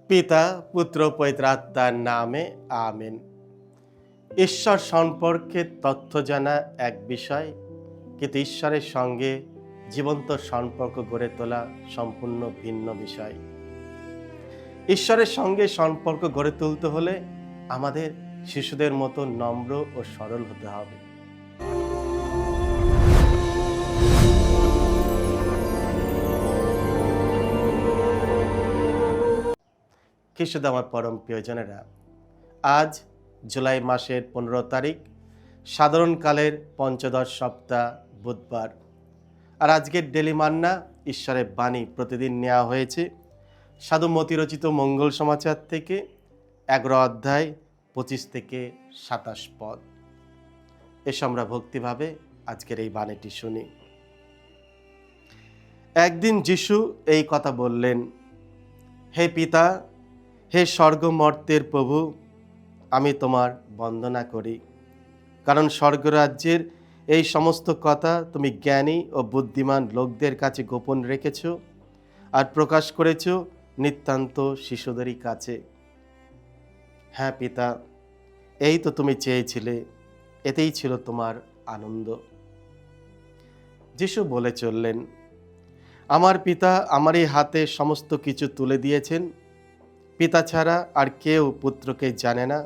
পিতা পুত্র পবিত্রাত্মার নামে আমেন। ঈশ্বর সম্পর্কে তথ্য জানা এক বিষয়, কিন্তু ঈশ্বরের সঙ্গে জীবন্ত সম্পর্ক গড়ে তোলা সম্পূর্ণ ভিন্ন বিষয়। ঈশ্বরের সঙ্গে সম্পর্ক গড়ে তুলতে হলে আমাদের শিশুদের মতো নম্র ও সরল হতে হবে। খ্রিস্টধর্মে আমার পরম প্রিয়জনেরা, আজ জুলাই মাসের 15 তারিখ, সাধারণকালের পঞ্চদশ সপ্তাহ, বুধবার। আর আজকের ডেলি মান্না ঈশ্বরের বাণী প্রতিদিন নেওয়া হয়েছে সাধু মতি রচিত মঙ্গল সমাচার থেকে 11 অধ্যায় 25 থেকে 27 পদ। এসো আমরা ভক্তিভাবে আজকের এই বাণীটি শুনি। একদিন যিশু এই কথা বললেন, হে পিতা, হে স্বর্গমর্তের প্রভু, আমি তোমার বন্দনা করি, কারণ স্বর্গরাজ্যের এই সমস্ত কথা তুমি জ্ঞানী ও বুদ্ধিমান লোকদের কাছে গোপন রেখেছ আর প্রকাশ করেছ নিতান্ত শিশুদেরই কাছে। হ্যাঁ পিতা, এই তো তুমি চেয়েছিলে, এতেই ছিল তোমার আনন্দ। যিশু বলে চললেন, আমার পিতা আমারই হাতে সমস্ত কিছু তুলে দিয়েছেন। পিতা ছাড়া আর কেউ পুত্রকে জানে না,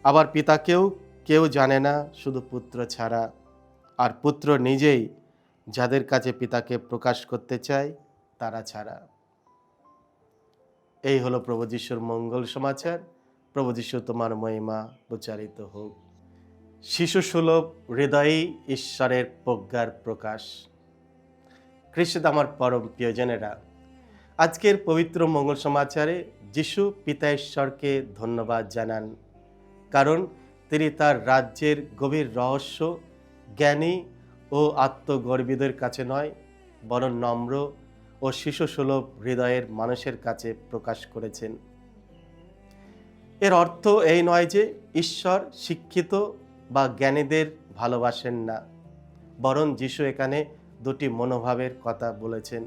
আবার পিতাকেও কেউ জানে না শুধু পুত্র ছাড়া, আর পুত্র নিজেই যাদের কাছে পিতাকে প্রকাশ করতে চায় তারা ছাড়া। এই হলো প্রভু যিশুর মঙ্গল সমাচার। প্রভু যিশু তোমার মহিমা প্রচারিত হোক। শিশু সুলভ হৃদয়েই ঈশ্বরের প্রজ্ঞার প্রকাশ। খ্রিস্ট আমার পরম প্রিয়জনেরা, আজকের পবিত্র মঙ্গল সমাচারে যিশু পিতা ঈশ্বরকে ধন্যবাদ জানান, কারণ তিনি তার রাজ্যের গভীর রহস্য জ্ঞানী ও আত্মগর্বিতদের কাছে নয়, বরং নম্র ও শিশুসুলভ হৃদয়ের মানুষের কাছে প্রকাশ করেছেন। এর অর্থ এই নয় যে ঈশ্বর শিক্ষিত বা জ্ঞানীদের ভালোবাসেন না, বরং যিশু এখানে দুটি মনোভাবের কথা বলেছেন।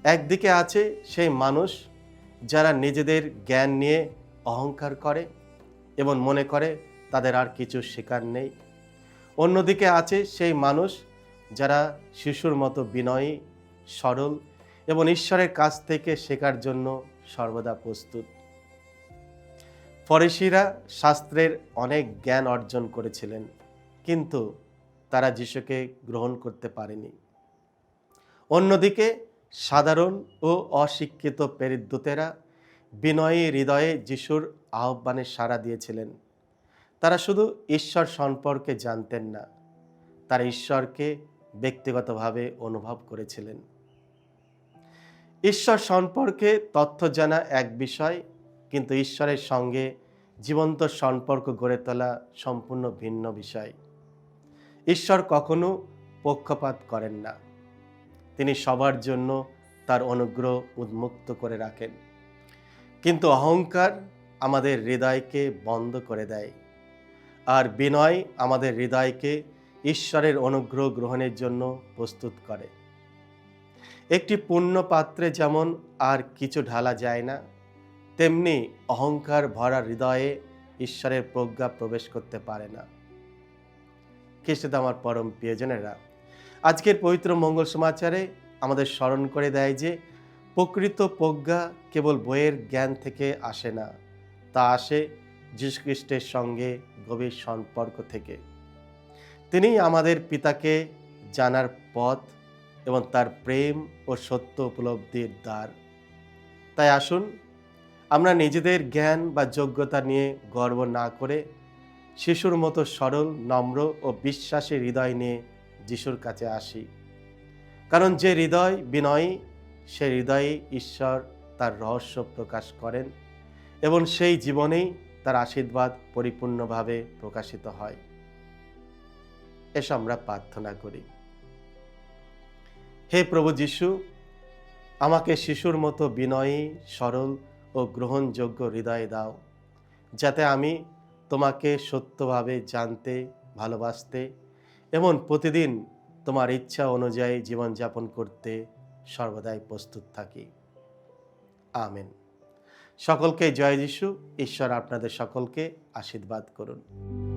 একদিকে আছে সেই মানুষ যারা নিজেদের জ্ঞান নিয়ে অহংকার করে এবং মনে করে তাদের আর কিছু শেখার নেই। অন্যদিকে আছে সেই মানুষ যারা শিশুর মতো বিনয়ী, সরল এবং ঈশ্বরের কাছ থেকে শেখার জন্য সর্বদা প্রস্তুত। ফরিসিরা শাস্ত্রের অনেক জ্ঞান অর্জন করেছিলেন, কিন্তু তারা যিশুকে গ্রহণ করতে পারেনি। অন্যদিকে সাধারণ ও অশিক্ষিত প্রেরিতদূতেরা বিনয়ী হৃদয়ে যিশুর আহ্বানে সাড়া দিয়েছিলেন। তারা শুধু ঈশ্বর সম্পর্কে জানতেন না, তারা ঈশ্বরকে ব্যক্তিগতভাবে অনুভব করেছিলেন। ঈশ্বর সম্পর্কে তথ্য জানা এক বিষয়, কিন্তু ঈশ্বরের সঙ্গে জীবন্ত সম্পর্ক গড়ে তোলা সম্পূর্ণ ভিন্ন বিষয়। ঈশ্বর কখনো পক্ষপাত করেন না, তিনি সবার জন্য তার অনুগ্রহ উন্মুক্ত করে রাখেন। কিন্তু অহংকার আমাদের হৃদয়কে বন্ধ করে দেয়, আর বিনয় আমাদের হৃদয়কে ঈশ্বরের অনুগ্রহ গ্রহণের জন্য প্রস্তুত করে। একটি পূর্ণ পাত্রে যেমন আর কিছু ঢালা যায় না, তেমনি অহংকার ভরা হৃদয়ে ঈশ্বরের প্রজ্ঞা প্রবেশ করতে পারে না। খ্রিস্টে আমার পরম প্রিয়জনেরা, আজকের পবিত্র মঙ্গল সমাচারে আমাদের স্মরণ করে দেয় যে প্রকৃত প্রজ্ঞা কেবল বইয়ের জ্ঞান থেকে আসে না, তা আসে যীশু খ্রিস্টের সঙ্গে গভীর সম্পর্ক থেকে। তিনি আমাদের পিতাকে জানার পথ এবং তার প্রেম ও সত্য উপলব্ধির দ্বার। তাই আসুন আমরা নিজেদের জ্ঞান বা যোগ্যতা নিয়ে গর্ব না করে শিশুর মতো সরল, নম্র ও বিশ্বাসী হৃদয় নিয়ে যিশুর কাছে আসি। কারণ যে হৃদয় বিনয়ী, সে হৃদয়ে ঈশ্বর তার রহস্য প্রকাশ করেন এবং সেই জীবনেই তার আশীর্বাদ পরিপূর্ণভাবে প্রকাশিত হয়। এসো আমরা প্রার্থনা করি। হে প্রভু যিশু, আমাকে শিশুর মতো বিনয়ী, সরল ও গ্রহণযোগ্য হৃদয় দাও, যাতে আমি তোমাকে সত্যভাবে জানতে, ভালোবাসতে এবং প্রতিদিন তোমার ইচ্ছা অনুযায়ী জীবনযাপন করতে সর্বদাই প্রস্তুত থাকি। আমেন। সকলকে জয় যিশু। ঈশ্বর আপনাদের সকলকে আশীর্বাদ করুন।